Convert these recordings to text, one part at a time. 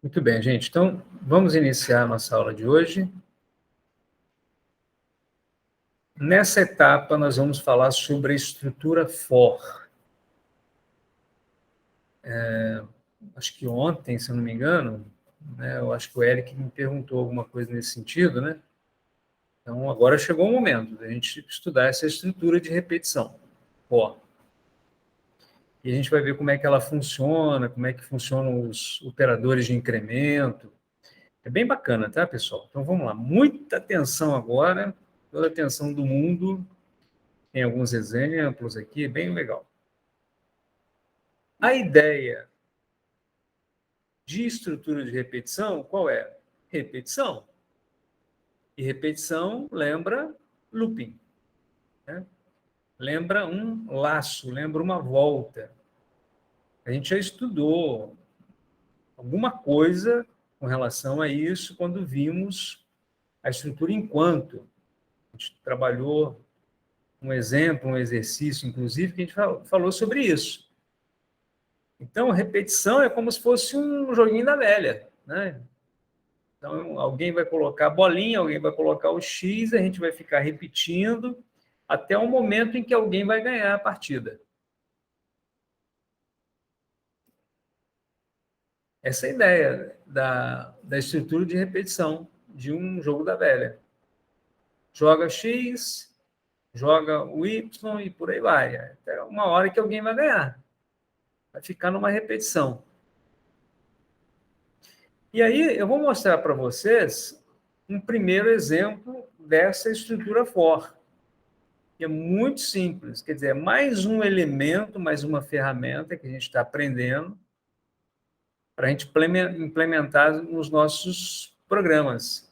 Muito bem, gente. Então, vamos iniciar a nossa aula de hoje. Nessa etapa, nós vamos falar sobre a estrutura FOR. Acho que ontem, se eu não me engano, eu acho que o Eric me perguntou alguma coisa nesse sentido, né? Então, agora chegou o momento da gente estudar essa estrutura de repetição, FOR. E a gente vai ver como é que ela funciona, como é que funcionam os operadores de incremento. É bem bacana, tá, pessoal? Então, vamos lá. Muita atenção agora, toda a atenção do mundo. Tem alguns exemplos aqui, bem legal. A ideia de estrutura de repetição, qual é? Repetição. E repetição lembra looping, né? Lembra um laço, lembra uma volta. A gente já estudou alguma coisa com relação a isso quando vimos a estrutura enquanto. A gente trabalhou um exemplo, um exercício, inclusive, que a gente falou sobre isso. Então, repetição é como se fosse um joguinho da velha, né? Então, alguém vai colocar a bolinha, alguém vai colocar o X, a gente vai ficar repetindo até o momento em que alguém vai ganhar a partida. Essa é a ideia da estrutura de repetição de um jogo da velha. Joga X, joga o Y e por aí vai. Até uma hora que alguém vai ganhar. Vai ficar numa repetição. E aí eu vou mostrar para vocês um primeiro exemplo dessa estrutura FOR. É muito simples, quer dizer, é mais um elemento, mais uma ferramenta que a gente está aprendendo para a gente implementar nos nossos programas,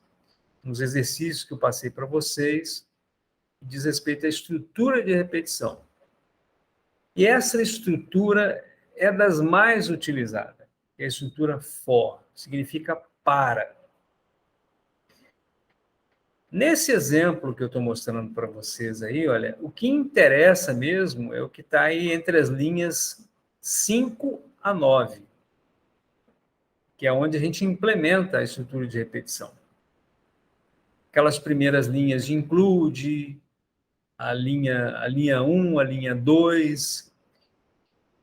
nos exercícios que eu passei para vocês, que diz respeito à estrutura de repetição. E essa estrutura é das mais utilizadas, é a estrutura FOR, significa para. Nesse exemplo que eu estou mostrando para vocês aí, olha, o que interessa mesmo é o que está aí entre as linhas 5 a 9, que é onde a gente implementa a estrutura de repetição. Aquelas primeiras linhas de include, a linha 1, a linha 2,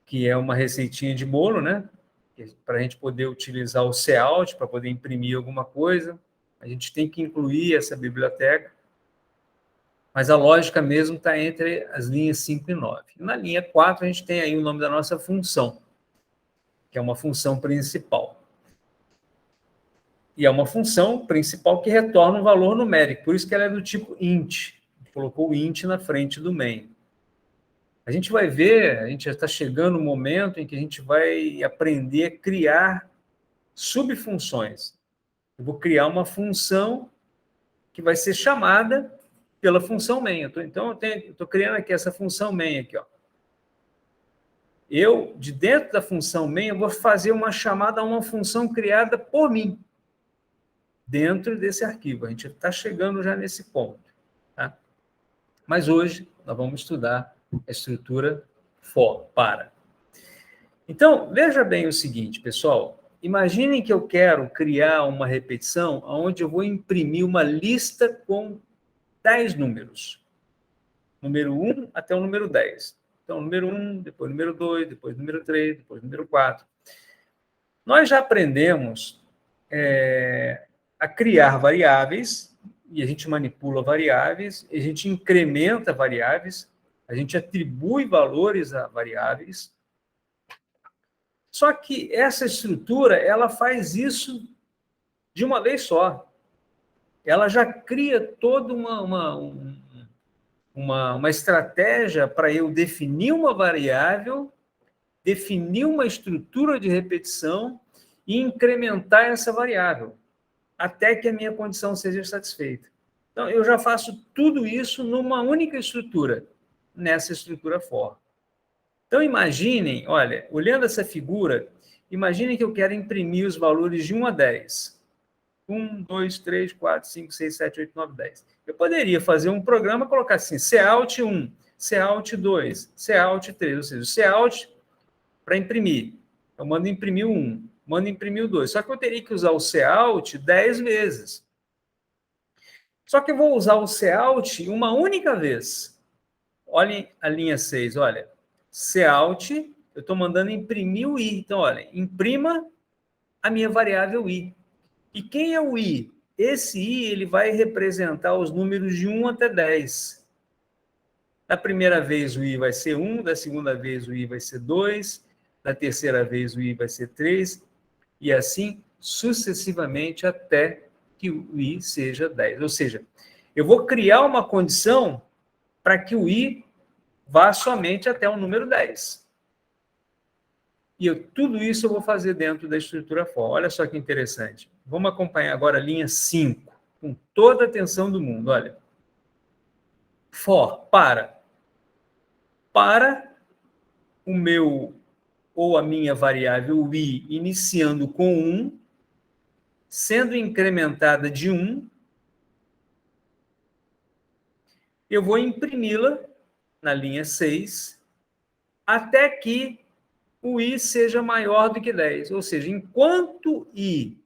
que é uma receitinha de bolo, né? Para a gente poder utilizar o cout para poder imprimir alguma coisa, a gente tem que incluir essa biblioteca. Mas a lógica mesmo está entre as linhas 5 e 9. Na linha 4, a gente tem aí o nome da nossa função, que é uma função principal. E é uma função principal que retorna um valor numérico, por isso que ela é do tipo int. Colocou o int na frente do main. A gente vai ver, a gente já está chegando no momento em que a gente vai aprender a criar subfunções. Eu vou criar uma função que vai ser chamada pela função main. Então, eu estou criando aqui essa função main aqui, ó. Eu, de dentro da função main, eu vou fazer uma chamada a uma função criada por mim, dentro desse arquivo. A gente está chegando já nesse ponto. Tá? Mas hoje, nós vamos estudar a estrutura for, para. Então, veja bem o seguinte, pessoal. Imaginem que eu quero criar uma repetição onde eu vou imprimir uma lista com 10 números. Número 1 até o número 10. Então, número 1, depois número 2, depois número 3, depois número 4. Nós já aprendemos a criar variáveis, e a gente manipula variáveis, a gente incrementa variáveis, a gente atribui valores a variáveis. Só que essa estrutura, ela faz isso de uma vez só. Ela já cria toda uma estratégia para eu definir uma variável, definir uma estrutura de repetição e incrementar essa variável, até que a minha condição seja satisfeita. Então, eu já faço tudo isso numa única estrutura, nessa estrutura for. Então, imaginem, olha, olhando essa figura, imaginem que eu quero imprimir os valores de 1 a 10. 1, 2, 3, 4, 5, 6, 7, 8, 9, 10. Eu poderia fazer um programa e colocar assim, cout 1, cout 2, cout 3, ou seja, o cout para imprimir. Eu mando imprimir o 1. mando imprimir o 2. Só que eu teria que usar o Cout 10 vezes. Só que eu vou usar o Cout uma única vez. Olhem a linha 6, olha. Cout, eu estou mandando imprimir o I. Então, olha, imprima a minha variável I. E quem é o I? Esse I ele vai representar os números de 1 até 10. Da primeira vez o I vai ser 1, da segunda vez o I vai ser 2, da terceira vez o I vai ser 3, e assim sucessivamente até que o I seja 10. Ou seja, eu vou criar uma condição para que o I vá somente até o número 10. E tudo isso eu vou fazer dentro da estrutura for. Olha só que interessante. Vamos acompanhar agora a linha 5, com toda a atenção do mundo. Olha. For, para o meu ou a minha variável I iniciando com 1, sendo incrementada de 1, eu vou imprimi-la na linha 6 até que o I seja maior do que 10. Ou seja, enquanto I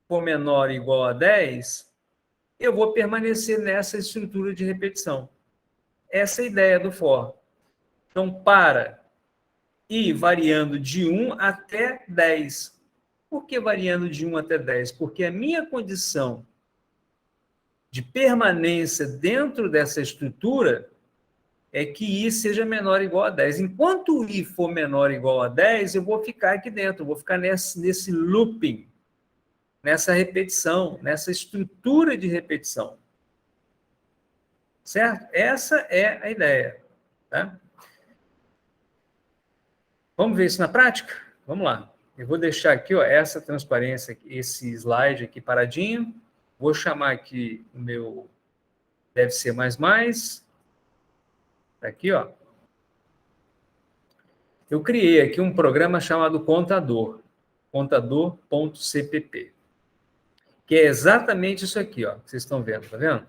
for menor ou igual a 10, eu vou permanecer nessa estrutura de repetição. Essa é a ideia do for. Então, para I variando de 1 até 10. Por que variando de 1 até 10? Porque a minha condição de permanência dentro dessa estrutura é que I seja menor ou igual a 10. Enquanto o I for menor ou igual a 10, eu vou ficar aqui dentro, vou ficar nesse looping, nessa repetição, nessa estrutura de repetição. Certo? Essa é a ideia. Tá? Vamos ver isso na prática? Vamos lá. Eu vou deixar aqui ó, essa transparência, esse slide aqui paradinho. Vou chamar aqui o meu deve ser mais. Tá aqui, ó. Eu criei aqui um programa chamado Contador, contador.cpp, que é exatamente isso aqui, ó, que vocês estão vendo, tá vendo?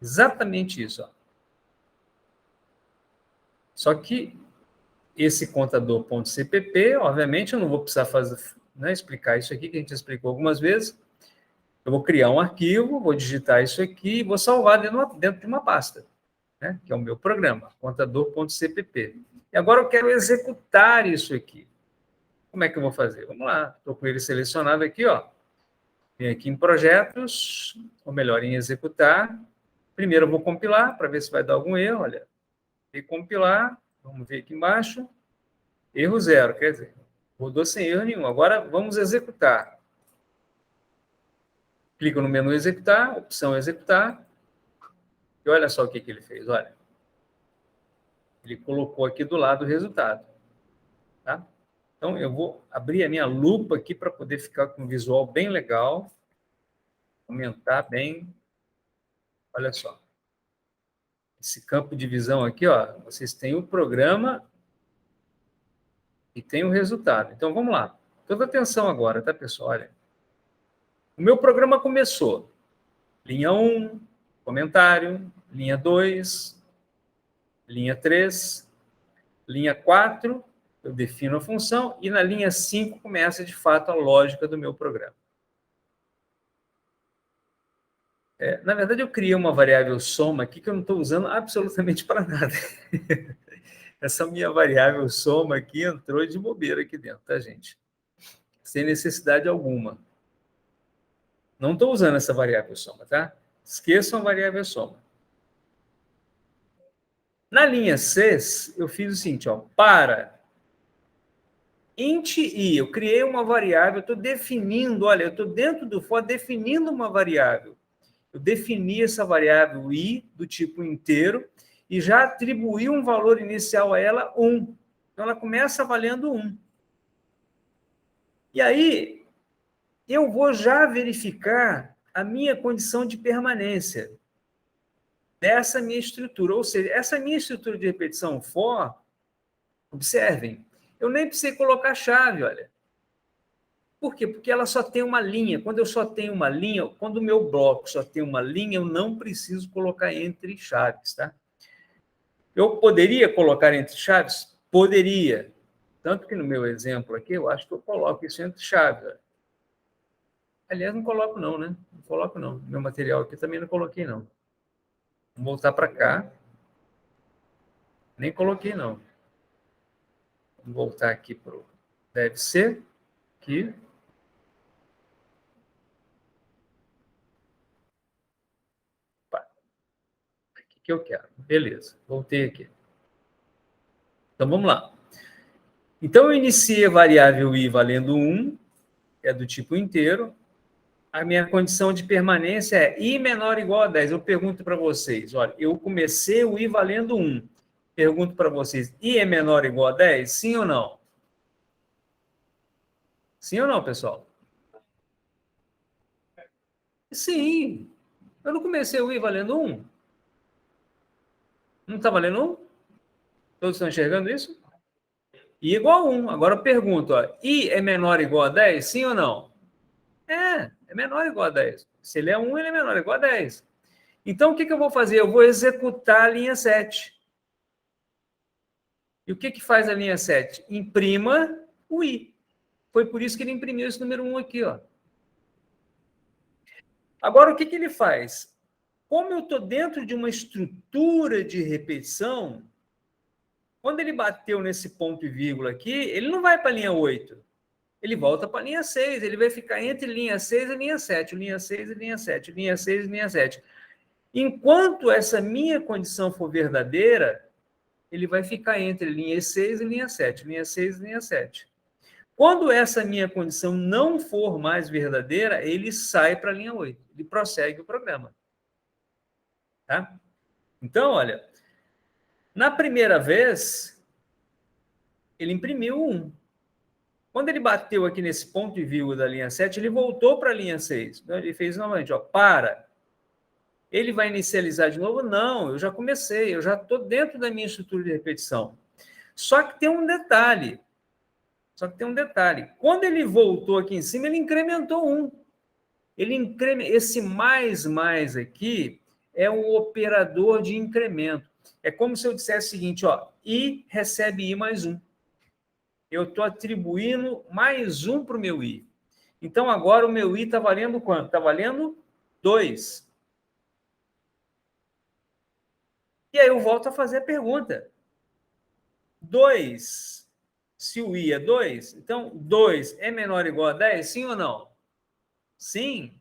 Exatamente isso, ó. Só que esse contador.cpp, obviamente, eu não vou precisar explicar isso aqui, que a gente explicou algumas vezes. Eu vou criar um arquivo, vou digitar isso aqui e vou salvar dentro de uma pasta, né, que é o meu programa, contador.cpp. E agora eu quero executar isso aqui. Como é que eu vou fazer? Vamos lá, estou com ele selecionado aqui, ó. Vem aqui em projetos, ou melhor, em executar. Primeiro eu vou compilar, para ver se vai dar algum erro, olha. E compilar, vamos ver aqui embaixo. Erro 0, quer dizer, rodou sem erro nenhum. Agora vamos executar. Clico no menu executar, opção executar. E olha só o que ele fez, olha. Ele colocou aqui do lado o resultado. Tá? Então, eu vou abrir a minha lupa aqui para poder ficar com um visual bem legal. Aumentar bem. Olha só. Esse campo de visão aqui, ó, vocês têm o programa e tem o resultado. Então, vamos lá. Toda atenção agora, tá, pessoal? Olha. O meu programa começou. Linha 1, comentário. Linha 2, linha 3, linha 4, eu defino a função, e na linha 5 começa, de fato, a lógica do meu programa. Na verdade, eu criei uma variável soma aqui que eu não estou usando absolutamente para nada. Essa minha variável soma aqui entrou de bobeira aqui dentro, tá, gente? Sem necessidade alguma. Não estou usando essa variável soma, tá? Esqueçam a variável soma. Na linha 6, eu fiz o seguinte, ó, para int i, eu criei uma variável, eu estou definindo, olha, eu estou dentro do for definindo uma variável. Eu defini essa variável i do tipo inteiro e já atribuí um valor inicial a ela, 1. Então, ela começa valendo 1. E aí, eu vou já verificar a minha condição de permanência dessa minha estrutura. Ou seja, essa minha estrutura de repetição for, observem, eu nem precisei colocar chave, olha. Por quê? Porque ela só tem uma linha. Quando eu só tenho uma linha, quando o meu bloco só tem uma linha, eu não preciso colocar entre chaves, tá? Eu poderia colocar entre chaves? Poderia. Tanto que no meu exemplo aqui, eu acho que eu coloco isso entre chaves. Aliás, não coloco não, né? Não coloco não. Meu material aqui também não coloquei não. Vou voltar para cá. Nem coloquei não. Vou voltar aqui para o deve ser aqui. O que eu quero? Beleza, voltei aqui. Então, vamos lá. Então, eu iniciei a variável i valendo 1, é do tipo inteiro. A minha condição de permanência é i menor ou igual a 10. Eu pergunto para vocês, olha, eu comecei o i valendo 1. Pergunto para vocês, i é menor ou igual a 10? Sim ou não? Sim ou não, pessoal? Sim. Eu não comecei o i valendo 1? Não está valendo 1? Todos estão enxergando isso? I igual a 1. Agora eu pergunto, ó, i é menor ou igual a 10? Sim ou não? É menor ou igual a 10. Se ele é 1, ele é menor ou igual a 10. Então, o que eu vou fazer? Eu vou executar a linha 7. E o que faz a linha 7? Imprima o i. Foi por isso que ele imprimiu esse número 1 aqui, ó. Agora, o que ele faz? Como eu estou dentro de uma estrutura de repetição, quando ele bateu nesse ponto e vírgula aqui, ele não vai para a linha 8. Ele volta para a linha 6. Ele vai ficar entre linha 6 e linha 7. Linha 6 e linha 7. Linha 6 e linha 7. Enquanto essa minha condição for verdadeira, ele vai ficar entre linha 6 e linha 7. Linha 6 e linha 7. Quando essa minha condição não for mais verdadeira, ele sai para a linha 8. Ele prossegue o programa. Tá? Então, olha, na primeira vez, ele imprimiu 1. Quando ele bateu aqui nesse ponto e vírgula da linha 7, ele voltou para a linha 6. Então, ele fez novamente, ó, para. Ele vai inicializar de novo? Não, eu já comecei, eu já estou dentro da minha estrutura de repetição. Só que tem um detalhe. Quando ele voltou aqui em cima, ele incrementou 1. Esse mais aqui é um operador de incremento. É como se eu dissesse o seguinte, ó, i recebe i mais 1. Eu estou atribuindo mais 1 para o meu i. Então, agora o meu i está valendo quanto? Está valendo 2. E aí eu volto a fazer a pergunta. 2, se o i é 2, então 2 é menor ou igual a 10, sim ou não? Sim.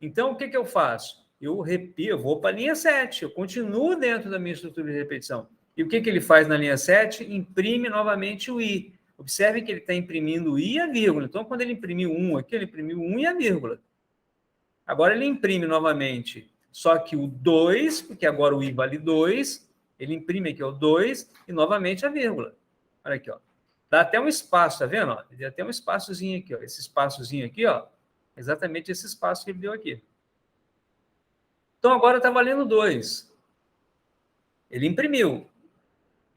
Então, o que eu faço? Eu repito, eu vou para a linha 7, eu continuo dentro da minha estrutura de repetição. E o que ele faz na linha 7? Imprime novamente o i. Observe que ele está imprimindo o i e a vírgula. Então, quando ele imprimiu 1 aqui, ele imprimiu 1 e a vírgula. Agora ele imprime novamente, só que o 2, porque agora o i vale 2, ele imprime aqui o 2 e novamente a vírgula. Olha aqui, ó. Dá até um espaço, tá vendo? Ó? Dá até um espaçozinho aqui, ó. Esse espaçozinho aqui, ó. Exatamente esse espaço que ele deu aqui. Então agora está valendo 2. Ele imprimiu.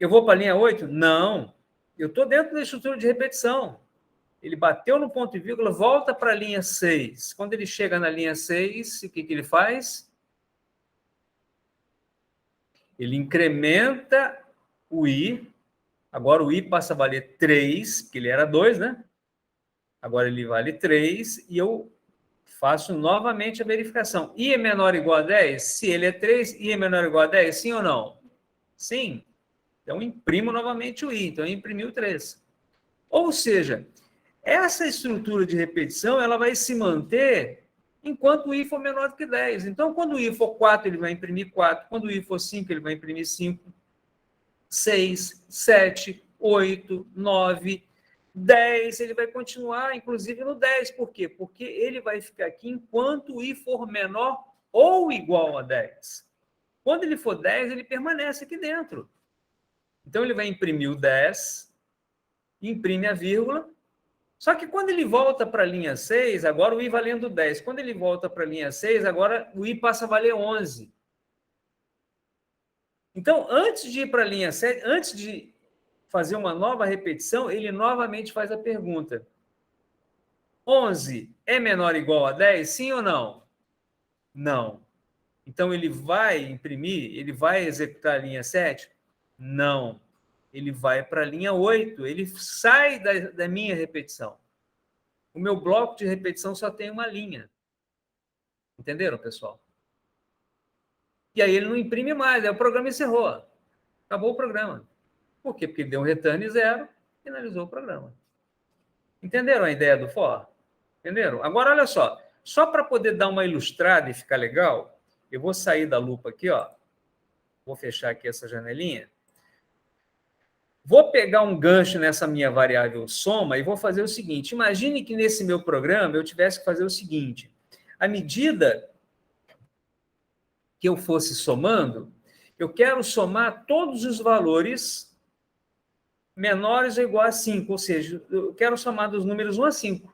Eu vou para a linha 8? Não. Eu estou dentro da estrutura de repetição. Ele bateu no ponto e vírgula, volta para a linha 6. Quando ele chega na linha 6, o que ele faz? Ele incrementa o i. Agora o i passa a valer 3, que ele era 2, né? Agora ele vale 3 e eu faço novamente a verificação. I é menor ou igual a 10? Se ele é 3, I é menor ou igual a 10? Sim ou não? Sim. Então, imprimo novamente o i. Então, imprimiu 3. Ou seja, essa estrutura de repetição ela vai se manter enquanto o i for menor do que 10. Então, quando o i for 4, ele vai imprimir 4. Quando o i for 5, ele vai imprimir 5. 6, 7, 8, 9, 10. Ele vai continuar, inclusive, no 10. Por quê? Porque ele vai ficar aqui enquanto o i for menor ou igual a 10. Quando ele for 10, ele permanece aqui dentro. Então, ele vai imprimir o 10, imprime a vírgula. Só que quando ele volta para a linha 6, agora o i valendo 10. Quando ele volta para a linha 6, agora o i passa a valer 11. Então, antes de ir para a linha 7, antes de fazer uma nova repetição, ele novamente faz a pergunta. 11 é menor ou igual a 10? Sim ou não? Não. Então, ele vai imprimir? Ele vai executar a linha 7? Não. ele vai para a linha 8, ele sai da minha repetição. O meu bloco de repetição só tem uma linha. Entenderam, pessoal? E aí ele não imprime mais, aí o programa encerrou. Acabou o programa. Por quê? Porque ele deu um return 0, finalizou o programa. Entenderam a ideia do for? Entenderam? Agora, olha só para poder dar uma ilustrada e ficar legal, eu vou sair da lupa aqui, ó. Vou fechar aqui essa janelinha. Vou pegar um gancho nessa minha variável soma e vou fazer o seguinte. Imagine que nesse meu programa eu tivesse que fazer o seguinte. À medida que eu fosse somando, eu quero somar todos os valores menores ou igual a 5, ou seja, eu quero somar dos números 1 a 5.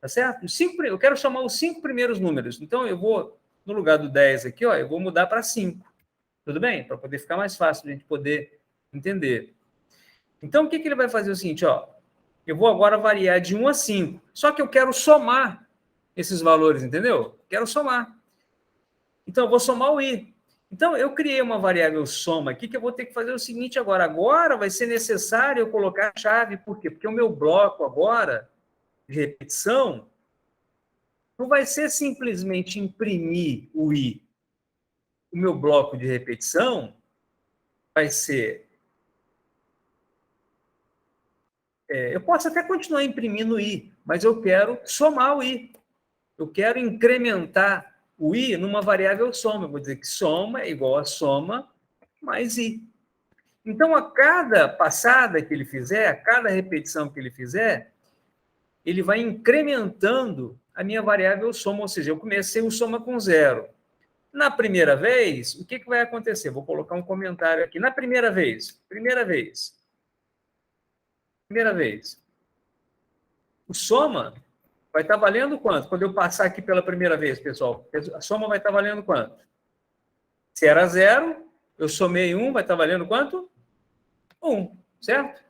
Tá certo? Eu quero somar os 5 primeiros números. Então, eu vou, no lugar do 10 aqui, ó, eu vou mudar para 5. Tudo bem? Para poder ficar mais fácil, a gente poder entender. Então, o que ele vai fazer? O seguinte, ó, eu vou agora variar de 1 a 5. Só que eu quero somar esses valores, entendeu? Quero somar. Então, eu vou somar o i. Então, eu criei uma variável soma aqui que eu vou ter que fazer o seguinte agora. Agora vai ser necessário eu colocar a chave. Por quê? Porque o meu bloco agora de repetição não vai ser simplesmente imprimir o i. O meu bloco de repetição vai ser... eu posso até continuar imprimindo o i, mas eu quero somar o i. Eu quero incrementar o i numa variável soma. Eu vou dizer que soma é igual a soma mais i. Então, a cada passada que ele fizer, a cada repetição que ele fizer, ele vai incrementando a minha variável soma, ou seja, eu comecei o soma com 0. Na primeira vez, o que vai acontecer? Vou colocar um comentário aqui. Na primeira vez, o soma vai estar valendo quanto? Quando eu passar aqui pela primeira vez, pessoal, a soma vai estar valendo quanto? Se era 0, eu somei 1, vai estar valendo quanto? 1, certo?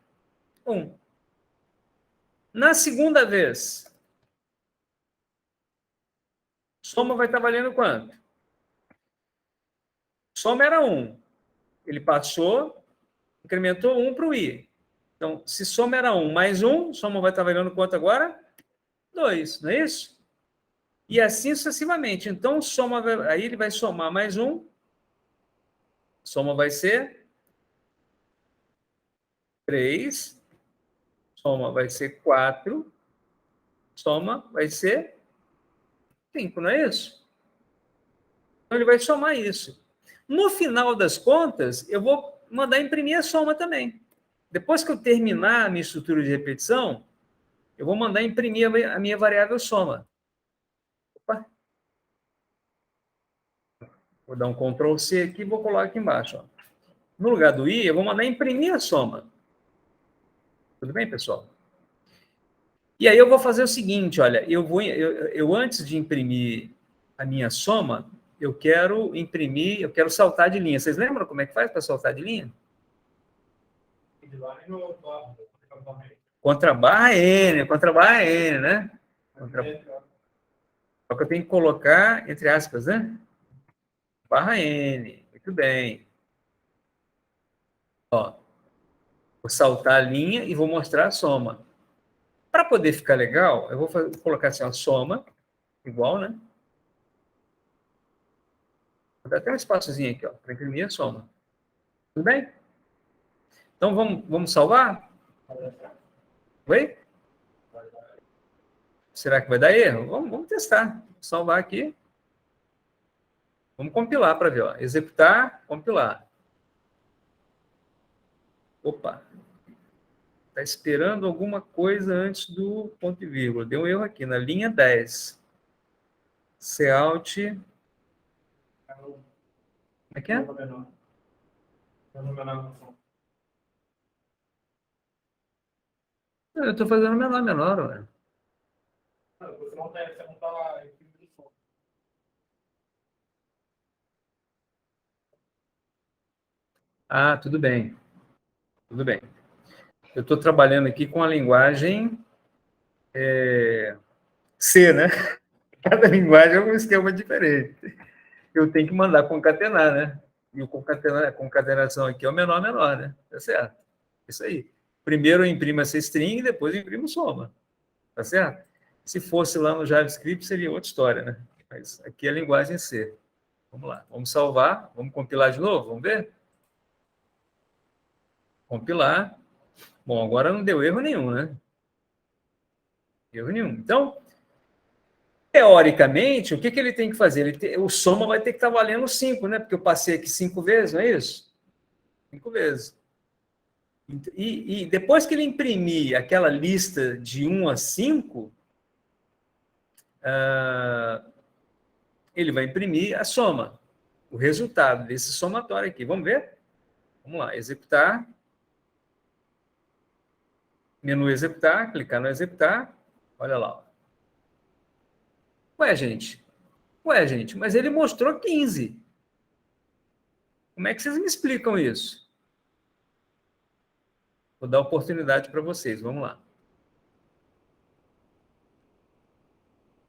1. Na segunda vez, soma vai estar valendo quanto? Soma era 1. Ele passou, incrementou 1 para o i. Então, se soma era 1 mais 1, soma vai estar valendo quanto agora? 2, não é isso? E assim sucessivamente. Então, soma, aí ele vai somar mais 1. Soma vai ser 3. Soma vai ser 4. Soma vai ser 5, não é isso? Então, ele vai somar isso. No final das contas, eu vou mandar imprimir a soma também. Depois que eu terminar a minha estrutura de repetição, eu vou mandar imprimir a minha variável soma. Opa. Vou dar um Ctrl C aqui e vou colocar aqui embaixo. Ó. No lugar do i, eu vou mandar imprimir a soma. Tudo bem, pessoal? E aí eu vou fazer o seguinte, olha, eu antes de imprimir a minha soma, eu quero saltar de linha. Vocês lembram como é que faz para saltar de linha? Contra barra N, né? Só que eu tenho que colocar, entre aspas, né? Barra N. Muito bem. Ó, vou saltar a linha e vou mostrar a soma. Para poder ficar legal, eu vou colocar assim, a soma, igual, né? Vou dar até um espaçozinho aqui, ó, para imprimir a soma. Tudo bem? Então, vamos salvar? Oi? Será que vai dar erro? Vamos testar. Vou salvar aqui. Vamos compilar para ver. Ó. Executar, compilar. Opa. Está esperando alguma coisa antes do ponto e vírgula. Deu um erro aqui, na linha 10. Cout. Como é que é? Eu estou fazendo menor, ué. Ah, tudo bem. Tudo bem. Eu estou trabalhando aqui com a linguagem C, né? Cada linguagem é um esquema diferente. Eu tenho que mandar concatenar, né? E a concatenação aqui é o menor, né? Tá certo. Isso aí. Primeiro eu imprimo essa string, depois eu imprimo soma. Tá certo? Se fosse lá no JavaScript, seria outra história, né? Mas aqui é a linguagem C. Vamos lá. Vamos salvar. Vamos compilar de novo. Vamos ver? Compilar. Bom, agora não deu erro nenhum, né? Erro nenhum. Então, teoricamente, o que ele tem que fazer? O soma vai ter que estar valendo 5, né? Porque eu passei aqui 5 vezes, não é isso? 5 vezes. E depois que ele imprimir aquela lista de 1 a 5, ele vai imprimir a soma, o resultado desse somatório aqui. Vamos ver? Vamos lá, executar. Menu executar, clicar no executar. Olha lá. Ué, gente, mas ele mostrou 15. Como é que vocês me explicam isso? Vou dar oportunidade para vocês, vamos lá.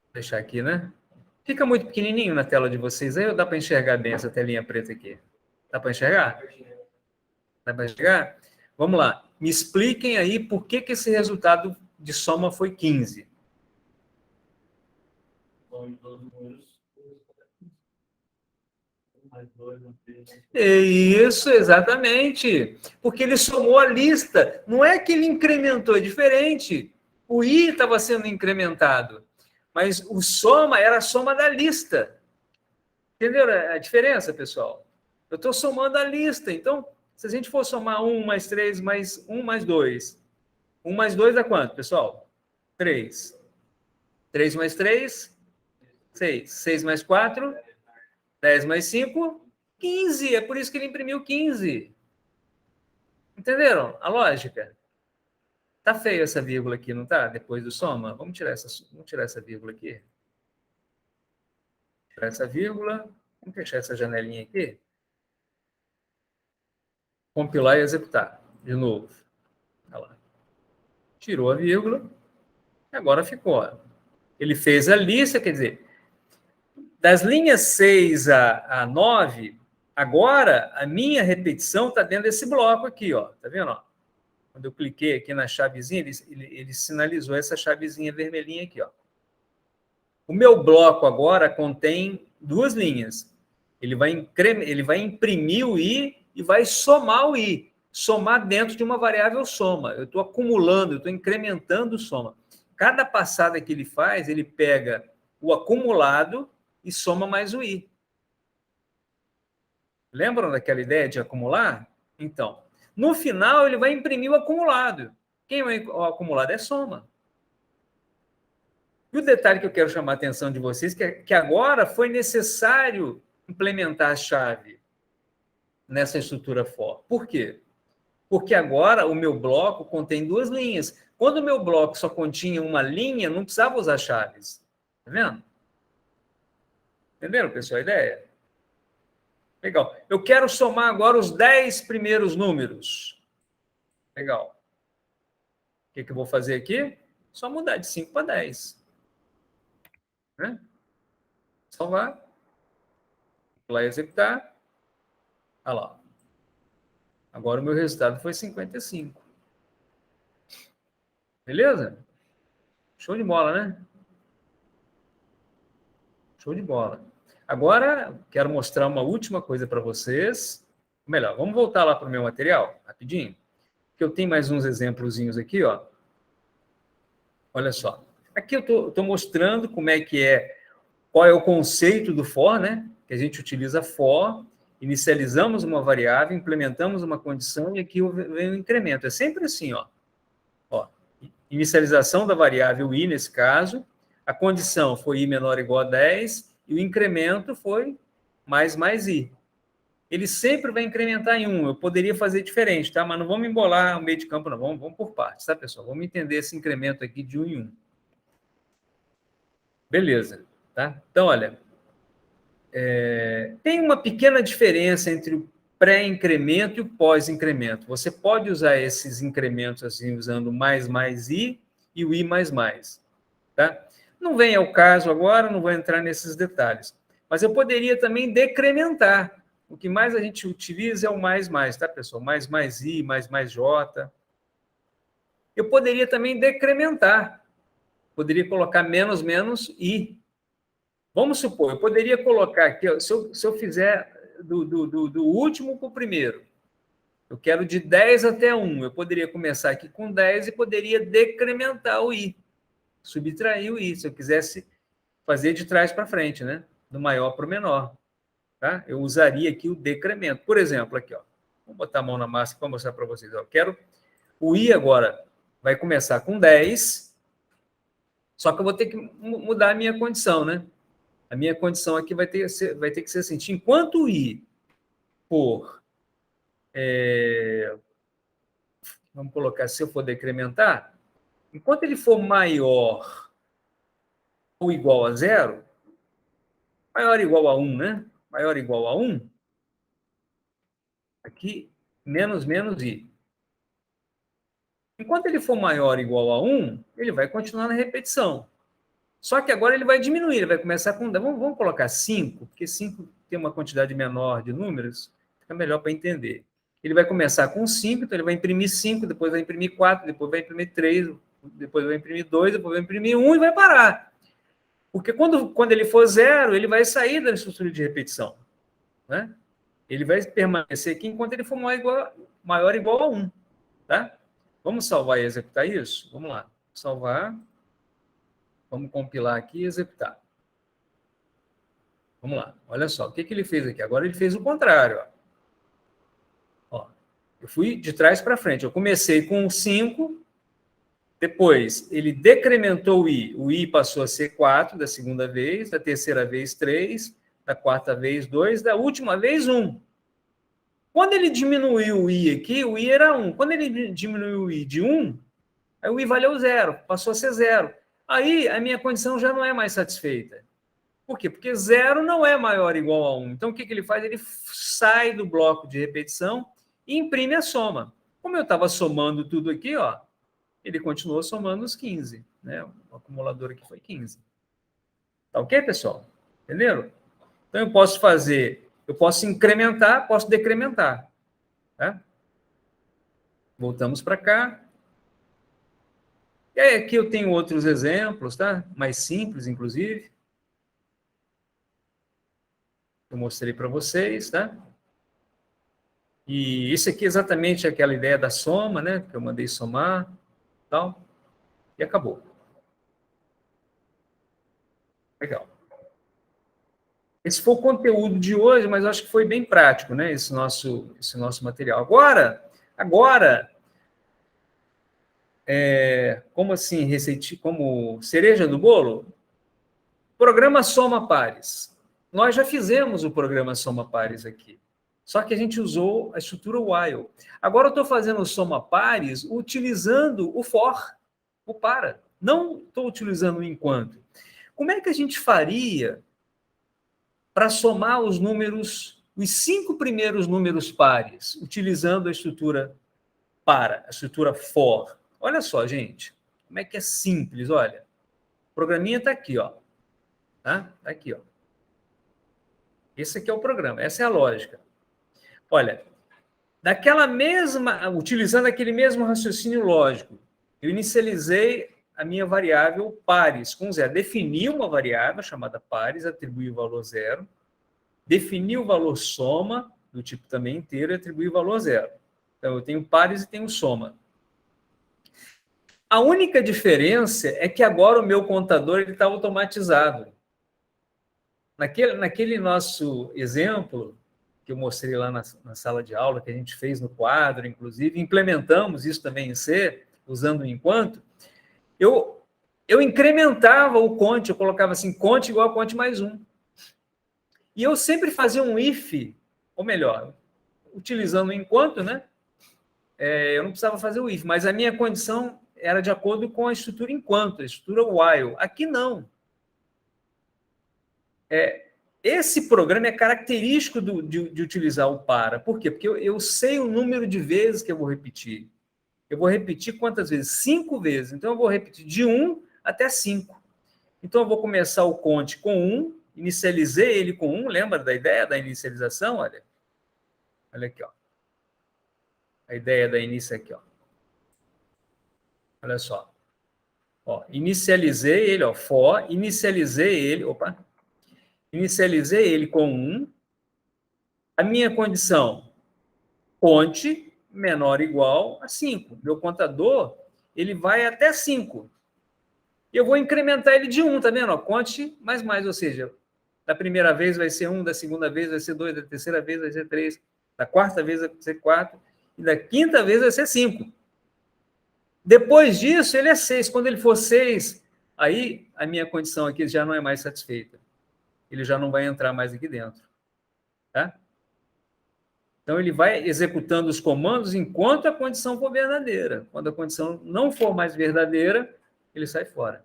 Vou deixar aqui, né? Fica muito pequenininho na tela de vocês aí ou dá para enxergar bem essa telinha preta aqui? Dá para enxergar? Dá para enxergar? Vamos lá. Me expliquem aí por que esse resultado de soma foi 15. Isso, exatamente. Porque ele somou a lista. Não é que ele incrementou, é diferente. O I estava sendo incrementado, mas o soma era a soma da lista. Entenderam a diferença, pessoal? Eu estou somando a lista. Então, se a gente for somar 1 mais 3 mais 1 mais 2, 1 mais 2 dá quanto, pessoal? 3. 3 mais 3, 6. 6 mais 4, 10 mais 5, 15. É por isso que ele imprimiu 15. Entenderam a lógica? Tá feio essa vírgula aqui, não tá? Depois do soma. Vamos tirar essa vírgula aqui. Tirar essa vírgula. Vamos fechar essa janelinha aqui. Compilar e executar. De novo. Olha lá. Tirou a vírgula. Agora ficou. Ó. Ele fez a lista, quer dizer, das linhas 6 a 9, agora a minha repetição está dentro desse bloco aqui, ó. Tá vendo? Ó? Quando eu cliquei aqui na chavezinha, ele sinalizou essa chavezinha vermelhinha aqui, ó. O meu bloco agora contém 2 linhas. Ele vai imprimir o i e vai somar o i. Somar dentro de uma variável soma. Eu estou acumulando, eu estou incrementando o soma. Cada passada que ele faz, ele pega o acumulado e soma mais o i. Lembram daquela ideia de acumular? Então, no final, ele vai imprimir o acumulado. Quem é o acumulado? É soma. E o detalhe que eu quero chamar a atenção de vocês é que agora foi necessário implementar a chave nessa estrutura for. Por quê? Porque agora o meu bloco contém 2 linhas. Quando o meu bloco só continha uma linha, não precisava usar chaves. Tá vendo? Entenderam, pessoal, a ideia? Legal. Eu quero somar agora os 10 primeiros números. Legal. O que eu vou fazer aqui? Só mudar de 5 para 10. Né? Salvar. Lá executar. Olha lá. Agora o meu resultado foi 55. Beleza? Show de bola, né? Show de bola. Agora, quero mostrar uma última coisa para vocês. Melhor, vamos voltar lá para o meu material, rapidinho. Que eu tenho mais uns exemplozinhos aqui, ó. Olha só. Aqui eu estou mostrando como é que qual é o conceito do for, né? Que a gente utiliza for, inicializamos uma variável, implementamos uma condição e aqui vem o incremento. É sempre assim, ó. Inicialização da variável i, nesse caso, a condição foi i menor ou igual a 10 e o incremento foi mais i. Ele sempre vai incrementar em 1. Eu poderia fazer diferente, tá? Mas não vamos embolar o meio de campo, não. Vamos por partes, tá, pessoal? Vamos entender esse incremento aqui de 1 em 1. Beleza, tá? Então, olha, tem uma pequena diferença entre o pré-incremento e o pós-incremento. Você pode usar esses incrementos assim, usando mais i e o i mais. Tá? Não vem ao caso agora, não vou entrar nesses detalhes. Mas eu poderia também decrementar. O que mais a gente utiliza é o mais, tá, pessoal? Mais, i, mais, j. Eu poderia também decrementar. Poderia colocar menos, i. Vamos supor, eu poderia colocar aqui, ó, se eu fizer do último para o primeiro, eu quero de 10 até 1, eu poderia começar aqui com 10 e poderia decrementar o i, subtrair o i, se eu quisesse fazer de trás para frente, né? Do maior para o menor. Tá? Eu usaria aqui o decremento. Por exemplo, aqui, ó, vou botar a mão na massa para mostrar para vocês. Ó. Quero o i agora vai começar com 10, só que eu vou ter que mudar a minha condição, né? A minha condição aqui vai ter que ser assim, enquanto o i for... vamos colocar, se eu for decrementar, enquanto ele for maior ou igual a 0, maior ou igual a 1, né? Maior ou igual a 1, aqui, menos i. Enquanto ele for maior ou igual a 1, ele vai continuar na repetição. Só que agora ele vai diminuir, ele vai começar com... Vamos colocar 5, porque 5 tem uma quantidade menor de números, fica melhor para entender. Ele vai começar com 5, então ele vai imprimir 5, depois vai imprimir 4, depois vai imprimir 3, depois vai imprimir 2, depois vai imprimir 1 e vai parar. Porque quando ele for 0, ele vai sair da estrutura de repetição. Né? Ele vai permanecer aqui enquanto ele for maior ou igual a 1. Tá? Vamos salvar e executar isso? Vamos lá. Salvar. Vamos compilar aqui e executar. Vamos lá. Olha só. O que ele fez aqui? Agora ele fez o contrário. Ó, eu fui de trás para frente. Eu comecei com 5. Depois, ele decrementou o i. O i passou a ser 4 da segunda vez, da terceira vez 3, da quarta vez 2, da última vez 1. Quando ele diminuiu o i aqui, o i era 1. Quando ele diminuiu o i de 1, aí o i valeu 0, passou a ser 0. Aí a minha condição já não é mais satisfeita. Por quê? Porque 0 não é maior ou igual a 1. Então, o que ele faz? Ele sai do bloco de repetição e imprime a soma. Como eu estava somando tudo aqui, ó, ele continuou somando os 15. Né? O acumulador aqui foi 15. Tá ok, pessoal? Entenderam? Então, eu posso incrementar, posso decrementar. Tá? Voltamos para cá. E aí, aqui eu tenho outros exemplos, tá? Mais simples, inclusive. Eu mostrei para vocês, tá? E isso aqui é exatamente aquela ideia da soma, né? Que eu mandei somar, tal. E acabou. Legal. Esse foi o conteúdo de hoje, mas eu acho que foi bem prático, né? Esse nosso material. Agora, como assim, como cereja do bolo, programa soma pares. Nós já fizemos o programa soma pares aqui, só que a gente usou a estrutura while. Agora eu estou fazendo o soma pares utilizando o for, o para. Não estou utilizando o enquanto. Como é que a gente faria para somar os números, os 5 primeiros números pares, utilizando a estrutura para, a estrutura for? Olha só, gente, como é que é simples, olha. O programinha está aqui, ó. Tá? Tá aqui, ó. Esse aqui é o programa, essa é a lógica. Olha, utilizando aquele mesmo raciocínio lógico, eu inicializei a minha variável pares com 0. Defini uma variável chamada pares, atribuí o valor 0. Defini o valor soma, do tipo também inteiro, e atribuí o valor 0. Então, eu tenho pares e tenho soma. A única diferença é que agora o meu contador está automatizado. Naquele nosso exemplo, que eu mostrei lá na sala de aula, que a gente fez no quadro, inclusive, implementamos isso também em C, usando o enquanto, eu incrementava o conte, eu colocava assim, conte igual a conte mais 1. E eu sempre fazia um if, ou melhor, utilizando o enquanto, né? Eu não precisava fazer o if, mas a minha condição era de acordo com a estrutura enquanto, a estrutura while. Aqui não. Esse programa é característico de utilizar o para. Por quê? Porque eu sei o número de vezes que eu vou repetir. Eu vou repetir quantas vezes? 5 vezes. Então, eu vou repetir de 1 até 5. Então, eu vou começar o conte com 1, inicializei ele com 1, lembra da ideia da inicialização? Olha, Olha aqui, ó. A ideia da início aqui, ó. Olha só. Ó, inicializei ele, ó, for, inicializei ele, opa, inicializei ele com 1. A minha condição, conte menor ou igual a 5. Meu contador, ele vai até 5. Eu vou incrementar ele de 1, tá vendo? Ó, conte mais, ou seja, da primeira vez vai ser 1, da segunda vez vai ser 2, da terceira vez vai ser 3, da quarta vez vai ser 4, e da quinta vez vai ser 5. Depois disso, ele é 6. Quando ele for 6, aí a minha condição aqui já não é mais satisfeita. Ele já não vai entrar mais aqui dentro. Tá? Então, ele vai executando os comandos enquanto a condição for verdadeira. Quando a condição não for mais verdadeira, ele sai fora.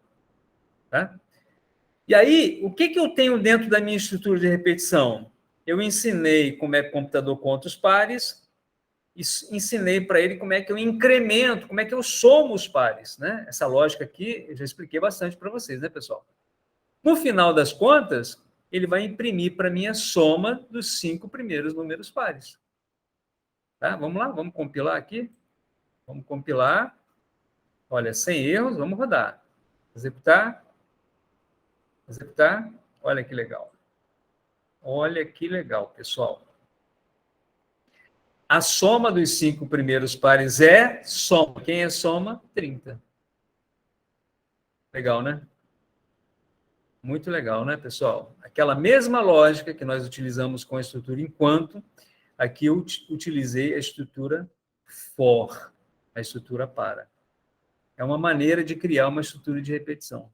Tá? E aí, o que eu tenho dentro da minha estrutura de repetição? Eu ensinei como é que o computador conta os pares, ensinei para ele como é que eu incremento, como é que eu somo os pares. Né? Essa lógica aqui eu já expliquei bastante para vocês, né, pessoal? No final das contas, ele vai imprimir para mim a soma dos 5 primeiros números pares. Tá? Vamos lá, vamos compilar aqui. Vamos compilar. Olha, sem erros, vamos rodar. Executar. Executar. Olha que legal. Olha que legal, pessoal. A soma dos 5 primeiros pares é soma. Quem é soma? 30. Legal, né? Muito legal, né, pessoal? Aquela mesma lógica que nós utilizamos com a estrutura enquanto, aqui eu utilizei a estrutura for, a estrutura para. É uma maneira de criar uma estrutura de repetição.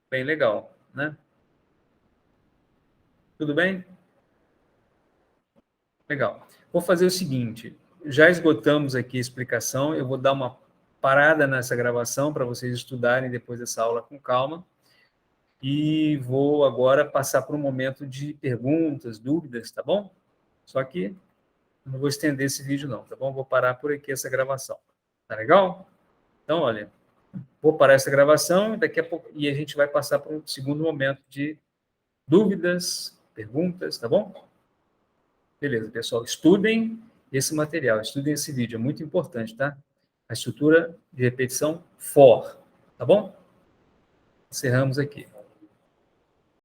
Bem legal, né? Tudo bem? Legal. Vou fazer o seguinte, já esgotamos aqui a explicação, eu vou dar uma parada nessa gravação para vocês estudarem depois dessa aula com calma, e vou agora passar por um momento de perguntas, dúvidas, tá bom? Só que não vou estender esse vídeo não, tá bom? Vou parar por aqui essa gravação. Tá legal? Então, olha, vou parar essa gravação e daqui a pouco a gente vai passar para um segundo momento de dúvidas, perguntas, tá bom? Beleza, pessoal. Estudem esse material, estudem esse vídeo, é muito importante, tá? A estrutura de repetição for, tá bom? Encerramos aqui.